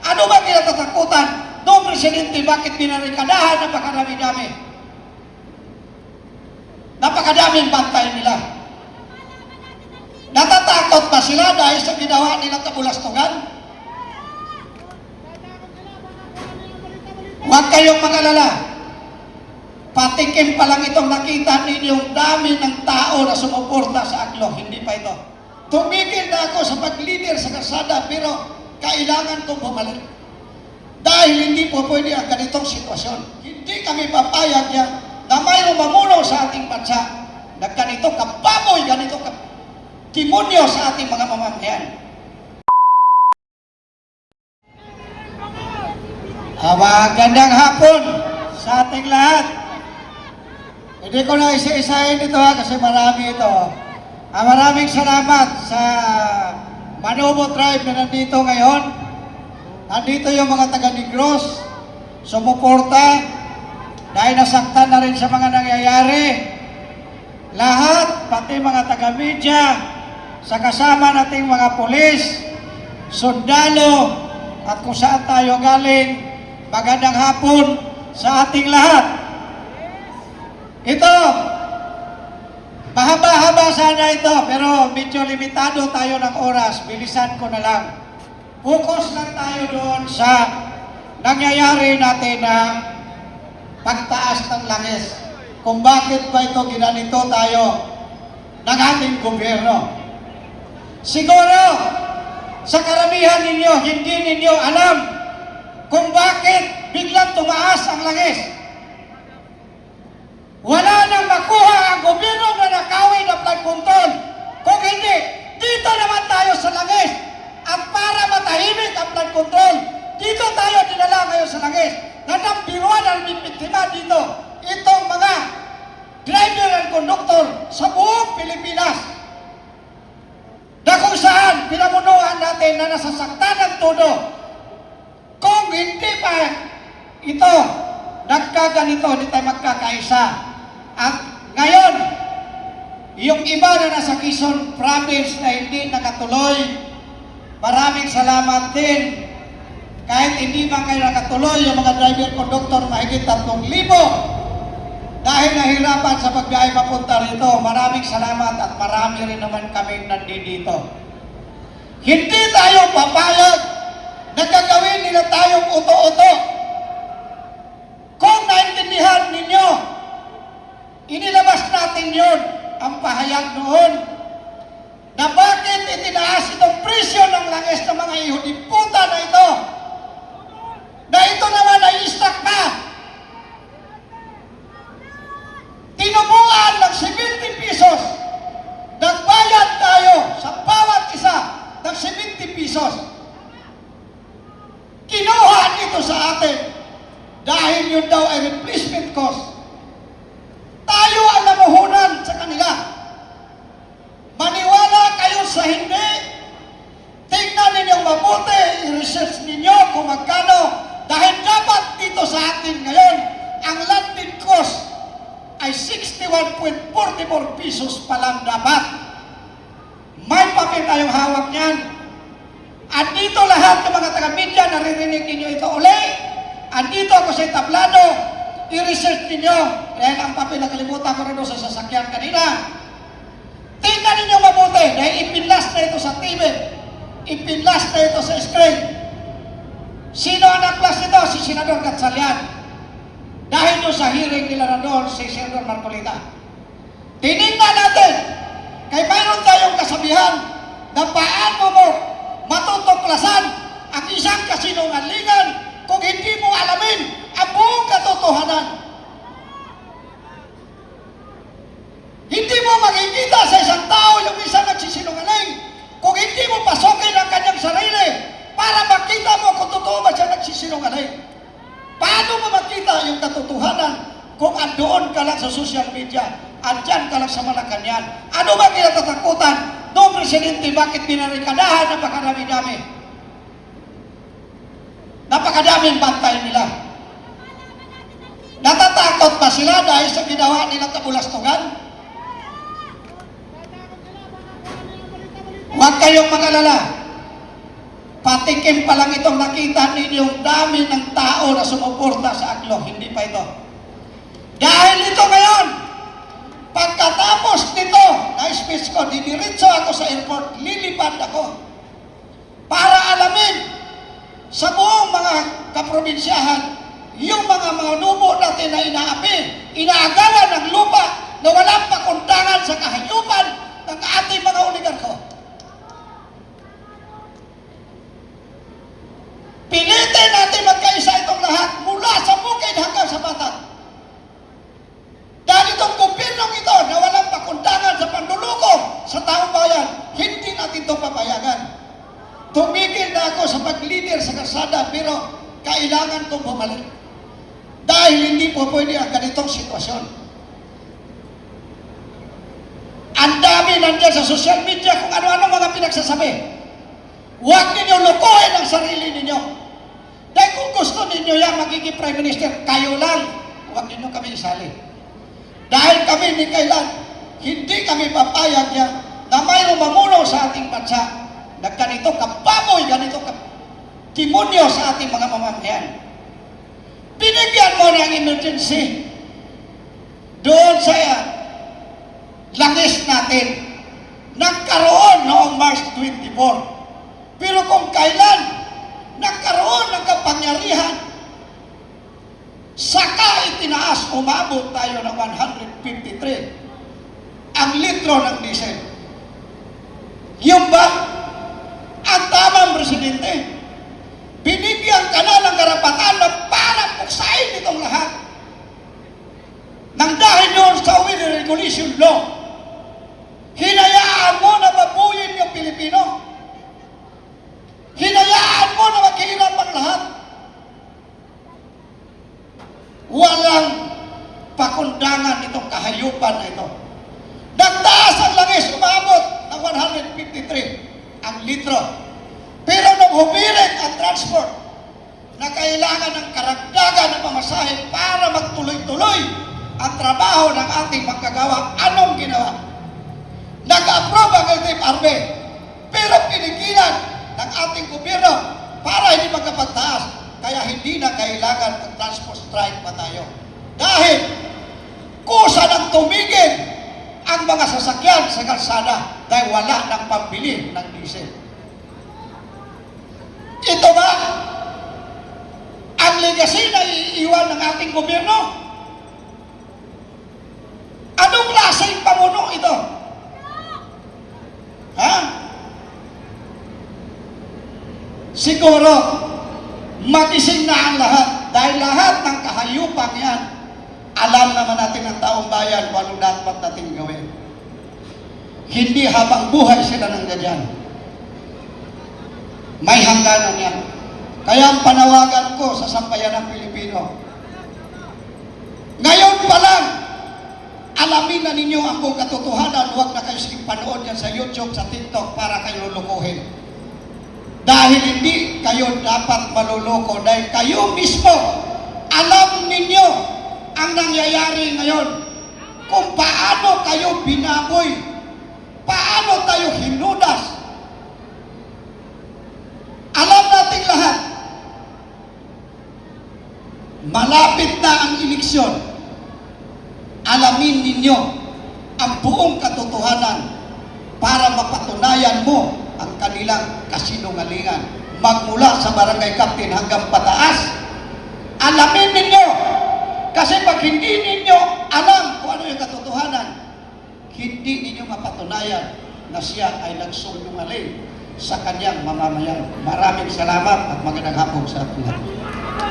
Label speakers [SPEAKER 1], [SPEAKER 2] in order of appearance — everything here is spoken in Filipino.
[SPEAKER 1] Ano ba kinatatakutan? Noong presidente, bakit binarikadahan? Napakadami-dami. Napakadaming bantay nila. Natatakot ba sila dahil sa ginawa nilang kabulastugan? Huwag kayong mag-alala. Patikim pa lang itong nakita ninyong dami ng tao na sumuporta sa Aklo. Hindi pa ito. Tumigil na ako sa pag-leader sa kalsada, pero kailangan kong bumalik. Dahil hindi po pwede ang ganitong sitwasyon. Hindi kami papayag yan na mayroong mamuno sa ating bansa na ganito kababoy, ganito timonyo sa ating mga mamamayan. Gandang hapon sa ating lahat. Hindi ko na isa-isahin ito kasi marami ito. Maraming salamat sa Manobo Tribe na nandito ngayon. Nandito yung mga taga-Negros, sumuporta, dahil nasaktan na rin sa mga nangyayari. Lahat, pati mga taga-media, sa kasama nating mga pulis, sundalo, at kung saan tayo galing, magandang hapon sa ating lahat. Ito, mahaba-haba sana ito, pero medyo limitado tayo ng oras. Bilisan ko na lang. Focus lang tayo doon sa nangyayari natin na pagtaas ng langis. Kung bakit ba ito ginanito tayo ng ating gobyerno. Siguro, sa karamihan ninyo, hindi ninyo alam kung bakit biglang tumaas ang langis. Wala nang makuha ang gobyerno na nakawin ng flood control. Kung hindi, dito naman tayo sa langis. At para matahimik ang flood control, dito tayo dinala ngayon sa langis. Natambiruan ang biktima dito. Itong mga driver and conductor sa buong Pilipinas. Na kung saan pinamunuan natin na nasasaktan ng todo. Kung hindi pa ito nagkaganito, hindi tayo magkakaisa. At ngayon, yung iba na nasa Quezon Province na hindi nakatuloy, maraming salamat din. Kahit hindi man kayo nakatuloy, yung mga driver conductor mahigit 3,000 dahil nahirapan sa pagbiyahe papunta rito. Maraming salamat at marami rin naman kami nandito. Hindi tayo papayag na gagawin nila tayong uto-uto. Kung naintindihan ninyo, inilabas natin yun, ang pahayag noon, na bakit itinaas itong presyo ng langis ng mga ihodiputa na ito, na ito naman ay istak pa. Tinubuan ng 70 pesos. Nagbayad tayo sa bawat isa ng 70 pesos. Kinuha nito sa atin dahil yun daw ay replacement cost. Tayo ang namuhunan sa kanila. Maniwala kayo sa hindi. Tingnan ninyong mabuti, i-research ninyo kung magkano. Dahil dapat dito sa atin ngayon, ang landed cost ay 61.44 pesos pa lang dapat. May papel tayong hawak niyan. At dito lahat ng mga taga-media, naririnig ninyo ito uli. Andito ako sa tablado, i-research ninyo. Dahil ang papel na kalimutan ko rin sa sasakyan kanina. Tingnan ninyo mabuti, dahil ipinlas na ito sa TV. Ipinlas na ito sa screen. Sino ang nag-plus nito? Si Senador Gatchalian. Dahil doon sa hearing nila na doon, si Senador Marcolita. Tinignan natin, kay mayroon tayong kasabihan na paano mo matutuklasan ang isang kasinungalingan kung hindi mo alamin ang buong katotohanan. Hindi mo makikita sa isang tao yung isang nagsisinungaling kung hindi mo pasokin ang kanyang sarili para makita mo kung totoo ba siya nagsisinungaling. Paano mo makita yung katotohanan kung andoon ka lang sa social media, andyan ka lang sa Malacanang? Ano ba kinatatakutan? Noong presidente, bakit binarikadahan? Napakadami-dami. Napakadaming bantay nila. Natatakot ba sila dahil sa ginawa nilang kabulastugan? Huwag kayong mag-alala. Patikim pa lang itong nakita yung dami ng tao na sumuporta sa Aklo. Hindi pa ito. Dahil ito ngayon, pagkatapos nito na speech ko, didiretso ako sa airport, lilipad ako para alamin sa buong mga kaprobinsyahan yung mga nubo natin na inaapi, inaagalan ng lupa na walang pakundangan sa kahayupan ng ating mga oligarko. Pilitin natin magkaisa itong lahat mula sa bukid hanggang sa batak. Dahil itong gobyernong ito na walang pakundangan sa pandulukong sa taong bayan, hindi natin ito papayagan. Tumigil na ako sa pag-leader sa kalsada pero kailangan kong bumalik. Dahil hindi po pwede ang ganitong sitwasyon. Ang dami nandiyan sa social media kung ano-ano mga pinagsasabi. Huwag ninyo lukuhin ang sarili ninyo. Dahil kung gusto ninyo yan magiging Prime Minister, kayo lang. Huwag ninyo kami isali. Dahil kami ni kailan, hindi kami papayag yan na mayroong mamuno sa ating bansa na ganito kababoy, ganito timonyo sa ating mga mamamayan. Binigyan mo ng emergency doon sa langis natin. Nagkaroon noong March 24. Pero kung kailan nagkaroon ng kapangyarihan, saka itinaas, umabot tayo ng 153 ang litro ng diesel. Yung ba ang tamang presidente? Binigyan ka na ng karapatan na para puksain itong lahat. Nang dahil doon sa Winner Regulation Law, hinayaan mo na mabuyin yung Pilipino. Hinayaan mo na maghihirap ang lahat. Walang pakundangan itong kahayupan na ito. Nagtaas ang langis, umabot ng 153 ang litro. Pero nung humirit ang transport na kailangan ng karagdagan ng pamasahe para magtuloy-tuloy ang trabaho ng ating magkagawa, anong ginawa? Nag-approve ang LTFRB, pero pinigilan ng ating gobyerno para hindi magkapagtaas. Kaya hindi na kailangan mag-transport strike pa tayo. Dahil kusa ng tumigil ang mga sasakyan sa kalsada dahil wala ng pambili ng diesel. Ito ba ang legacy na iiwan ng ating gobyerno? Anong klaseng pamuno ito? Ha? Siguro, magising na ang lahat. Dahil lahat ng kahayupang yan, alam naman natin ng taong bayan kung ano dapat natin gawin. Hindi habang buhay sila ng ganyan. May hangganan yan. Kaya ang panawagan ko sa sambayan ng Pilipino, ngayon pa lang, alamin na ninyo ang buong katotohanan. Huwag na kayo panood yan sa YouTube, sa TikTok para kayo lulukuhin. Dahil hindi kayo dapat maluloko. Dahil kayo mismo, alam ninyo ang nangyayari ngayon. Kung paano kayo binaboy, paano tayo hinudas. Alam natin lahat, malapit na ang eleksyon. Alamin ninyo ang buong katotohanan para mapatunayan mo ang kanilang kasinungalingan. Magmula sa barangay captain hanggang pataas, alamin ninyo. Kasi pag hindi ninyo alam kung ano yung katotohanan, hindi ninyo mapatunayan na siya ay nagsunungaling sa kanyang mamamayan. Maraming salamat at magandang hapon sa ating lahat.